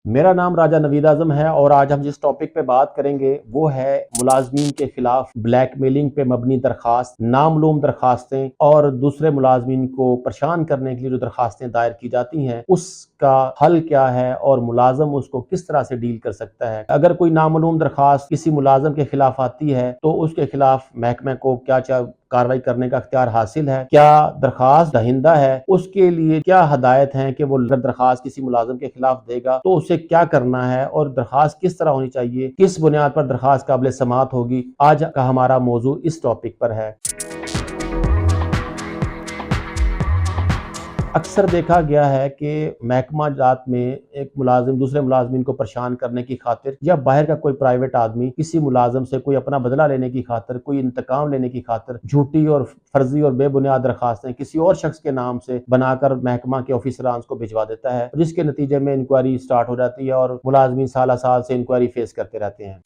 मेरा नाम राजा नवीद आजम है और आज हम जिस टॉपिक पे बात करेंगे वो है मुलाजमीन के खिलाफ ब्लैकमेलिंग पे मबनी दरखास्त, नामलूम दरखास्तें और दूसरे मुलाजमीन को परेशान करने के लिए जो दरखास्तें दायर की जाती हैं उसका हल क्या है और मुलाजम उसको किस तरह से डील कर सकता है। अगर कोई नामलूम दरखास्त किसी मुलाजम के खिलाफ आती है तो उसके खिलाफ महकमे को क्या कार्रवाई करने का अख्तियार हासिल है, क्या दरखास्त दहिंदा है उसके लिए क्या हदायत हैं कि वो दरखास्त किसी मुलाजम के खिलाफ देगा तो उसे क्या करना है और दरखास्त किस तरह होनी चाहिए, किस बुनियाद पर दरखास्त काबिल समाअत होगी। आज का हमारा मौजू इस टॉपिक पर है। अक्सर देखा गया है कि महकमा जात में एक मुलाजिम दूसरे मुलाजमीन को परेशान करने की खातिर या बाहर का कोई प्राइवेट आदमी किसी मुलाजिम से कोई अपना बदला लेने की खातिर, कोई इंतकाम लेने की खातिर झूठी और फर्जी और बेबुनियाद दरखास्तें किसी और शख्स के नाम से बनाकर महकमा के ऑफिसरान को भिजवा देता है, जिसके नतीजे में इंक्वायरी स्टार्ट हो जाती है और मुलाजमीन साल साल से इंक्वायरी फेस करते रहते हैं।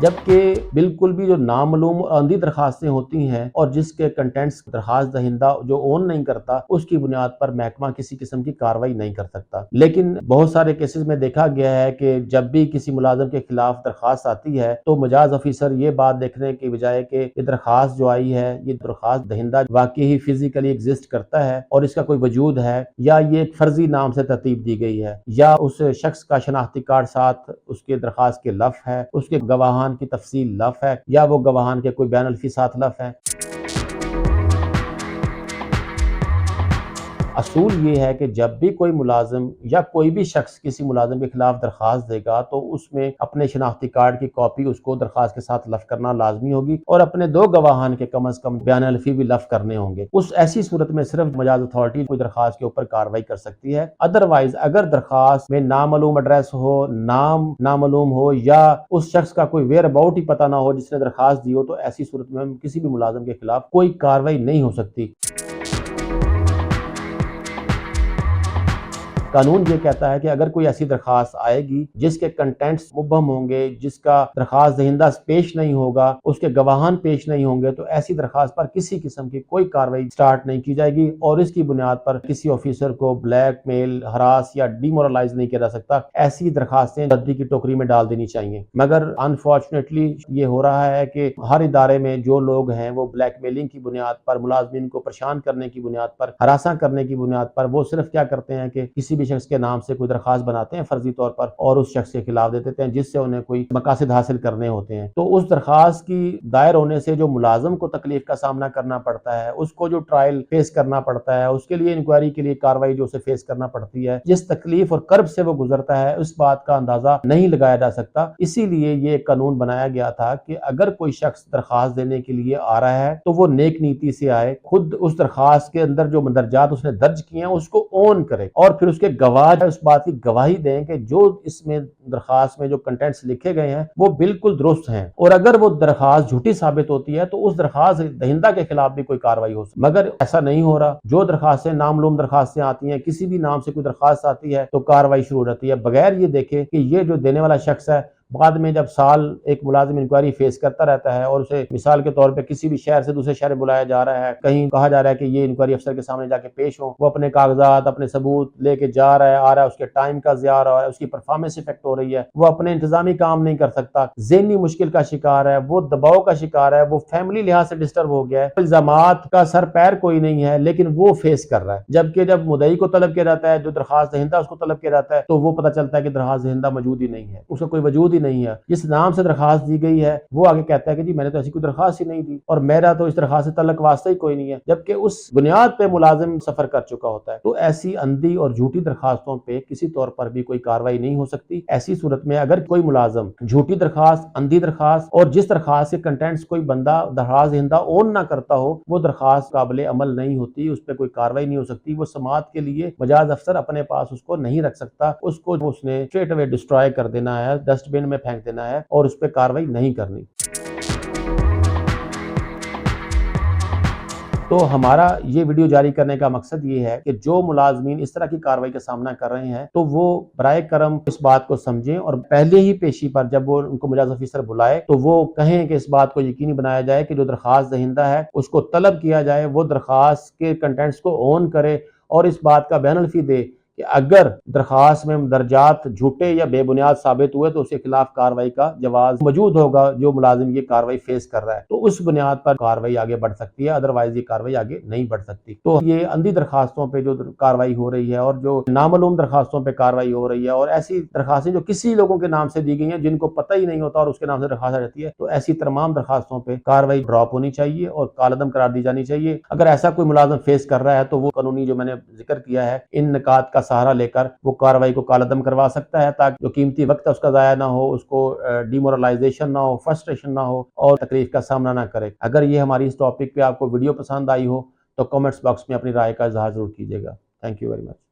जबकि बिल्कुल भी जो नामालूम आंधी दरखास्तें होती हैं और जिसके कंटेंट्स दरखास्त दहिंदा जो ओन नहीं करता उसकी बुनियाद पर महकमा किसी किस्म की कार्रवाई नहीं कर सकता। लेकिन बहुत सारे केसेस में देखा गया है कि जब भी किसी मुलाजिम के खिलाफ दरखास्त आती है तो मजाज ऑफिसर ये बात देखने की बजाय कि ये दरखास्त जो आई है ये दरखास्त दहिंदा वाकई ही फिजिकली एग्जिस्ट करता है और इसका कोई वजूद है या ये एक फर्जी नाम से तरतीब दी गई है या उस शख्स का शनाख्ती कार्ड साथ उसके दरखास्त के लफ है, उसके गवाहान की तफसील लफ है या वो गवाहान के कोई बयान अल्फी साथ लफ है। असूल ये है कि जब भी कोई मुलाजिम या कोई भी शख्स किसी मुलाजिम के खिलाफ दरखास्त देगा तो उसमें अपने शनाख्ती कार्ड की कॉपी उसको दरखास्त के साथ लफ करना लाजमी होगी और अपने 2 गवाहान के कम अज कम बयान अल्फी भी लफ करने होंगे। उस ऐसी सूरत में सिर्फ मजाज अथॉरिटी कोई दरखास्त के ऊपर कार्रवाई कर सकती है। अदरवाइज अगर दरखास्त में नामालूम एड्रेस हो, नाम नामालूम हो या उस शख्स का कोई वेयर अबाउट ही पता ना हो जिसने दरखास्त दी हो तो ऐसी सूरत में किसी भी मुलाजिम के खिलाफ कोई कार्रवाई नहीं हो सकती। कानून ये कहता है कि अगर कोई ऐसी दरखास्त आएगी जिसके कंटेंट्स मुबहम होंगे, जिसका दरखास्त दहिंदा पेश नहीं होगा, उसके गवाहान पेश नहीं होंगे तो ऐसी दरखास्त पर किसी किस्म की कोई कार्रवाई स्टार्ट नहीं की जाएगी और इसकी बुनियाद पर किसी ऑफिसर को ब्लैकमेल, हरास या डिमोरलाइज नहीं किया जा सकता। ऐसी दरखास्तें रद्दी की टोकरी में डाल देनी चाहिए। मगर अनफॉर्चुनेटली ये हो रहा है कि हर इदारे में जो लोग हैं वो ब्लैकमेलिंग की बुनियाद पर, मुलाजमीन को परेशान करने की बुनियाद पर, हरासा करने की बुनियाद पर वो सिर्फ क्या करते हैं कि किसी भी शख्स के नाम से कोई दरखास्त बनाते हैं फर्जी तौर पर और उस शख्स के खिलाफ दे देते हैं जिससे उन्हें कोई मकासद हासिल करने होते हैं। तो उस दरखास्त की दायर होने से जो मुलाजम को तकलीफ का सामना करना पड़ता है, उसको जो ट्रायल फेस करना पड़ता है, उसके लिए इंक्वायरी के लिए कार्रवाई जो उसे फेस करना पड़ती है, जिस तकलीफ और कर्ब से वो गुजरता है उस बात का अंदाजा नहीं लगाया जा सकता। इसीलिए ये कानून बनाया गया था कि अगर कोई शख्स दरखास्त देने के लिए आ रहा है तो वो नेक नीति से आए, खुद उस दरखास्त के अंदर जो मंदरजात उसने दर्ज किए हैं उसको ओन करे और फिर उसके गवाह उस बात की गवाही दें कि जो इसमें दरखास्त में जो कंटेंट्स लिखे गए हैं वो बिल्कुल दुरुस्त हैं और अगर वो दरखास्त झूठी साबित होती है तो उस दरखास्त दहिंदा के खिलाफ भी कोई कार्रवाई हो सकती। मगर ऐसा नहीं हो रहा। जो दरखास्तें नामलूम दरखास्तें आती हैं, किसी भी नाम से कोई दरखास्त आती है तो कार्रवाई शुरू हो जाती है बगैर ये देखे कि ये जो देने वाला शख्स है बाद में जब साल एक मुलाजिम इंक्वायरी फेस करता रहता है और उसे मिसाल के तौर पे किसी भी शहर से दूसरे शहर बुलाया जा रहा है, कहीं कहा जा रहा है कि ये इंक्वायरी अफसर के सामने जाके पेश हो, वो अपने कागजात, अपने सबूत लेके जा रहा है, आ रहा है, उसके टाइम का ज़िया हो रहा है, उसकी परफॉर्मेंस इफेक्ट हो रही है, वो अपने इंतजामी काम नहीं कर सकता, ज़हनी मुश्किल का शिकार है, वो दबाव का शिकार है, वो फैमिली लिहाज से डिस्टर्ब हो गया है, इल्जामात का सर पैर कोई नहीं है लेकिन वो फेस कर रहा है। जबकि जब मुदई को तलब किया जाता है, जो दरखास्त दहिंदा उसको तलब किया जाता है तो वो पता चलता है कि दरखास्त दहिंदा मौजूद ही नहीं है, उसका कोई वजूद नहीं है। जिस नाम से दरखास्त दी गई है वो आगे कहता है कि जी मैंने तो ऐसी कोई दरखास्त ही नहीं दी और मेरा तो इस दरखास्त से तल्लक वास्ता ही कोई नहीं है, जबकि उस बुनियाद पे मुलाजिम सफर कर चुका होता है। तो ऐसी अंधी और झूठी दरखास्तों पे किसी तौर पर भी कोई कार्रवाई नहीं हो सकती। ऐसी सूरत में अगर कोई मुलाजिम झूठी दरखास्त, अंधी दरखास्त और जिस दरखास्त के कंटेंट्स कोई बंदा दरखास्त दहिंदा ओन ना करता हो वो दरखास्त काबिल अमल नहीं होती, उस पर कोई कार्रवाई नहीं हो सकती। वो समाअत के लिए मजाज अफसर अपने पास उसको नहीं रख सकता, उसको उसने स्ट्रेट अवे डिस्ट्रॉय कर देना है, डस्टबिन में फेंक देना है और उस पर कार्रवाई नहीं करनी। तो हमारा ये वीडियो जारी करने का मकसद ये है कि जो मुलाजमीन इस तरह की कार्रवाई का सामना कर रहे हैं तो वो बराए करम इस बात को समझें और पहले ही पेशी पर जब वो उनको मुजाज ऑफिसर बुलाए तो वो कहें कि इस बात को यकीनी बनाया जाए कि जो दरखास्त दहिंदा है उसको तलब किया जाए, वो दरखास्त के कंटेंट्स को ऑन करे اور اس بات کا بین الفی دے کہ اگر درخواست میں درجات جھوٹے یا بے بنیاد ثابت ہوئے تو اس کے خلاف کارروائی کا جواز موجود ہوگا، جو ملازم یہ کارروائی فیس کر رہا ہے تو اس بنیاد پر کارروائی آگے بڑھ سکتی ہے، ادروائز یہ کارروائی آگے نہیں بڑھ سکتی۔ تو یہ اندھی درخواستوں پہ جو کارروائی ہو رہی ہے اور جو نامعلوم درخواستوں پہ کارروائی ہو رہی ہے اور ایسی درخواستیں جو کسی لوگوں کے نام سے دی گئی ہیں جن کو پتہ ہی نہیں ہوتا اور اس کے نام سے درخواست رہتی ہے، تو ایسی تمام درخواستوں پہ کارروائی ڈراپ ہونی چاہیے اور کالعدم قرار دی جانی چاہیے۔ اگر ایسا کوئی ملازم فیس کر رہا ہے تو وہ قانونی جو میں نے ذکر کیا ہے ان نکات کا سہارا لے کر وہ کارروائی کو کالعدم کروا سکتا ہے، تاکہ جو قیمتی وقت ہے اس کا ضائع نہ ہو، اس کو ڈیمورلائزیشن نہ ہو، فرسٹریشن نہ ہو اور تکلیف کا سامنا نہ کرے۔ اگر یہ ہماری اس ٹاپک پہ آپ کو ویڈیو پسند آئی ہو تو کمنٹس باکس میں اپنی رائے کا اظہار ضرور کیجیے گا۔ Thank you very much.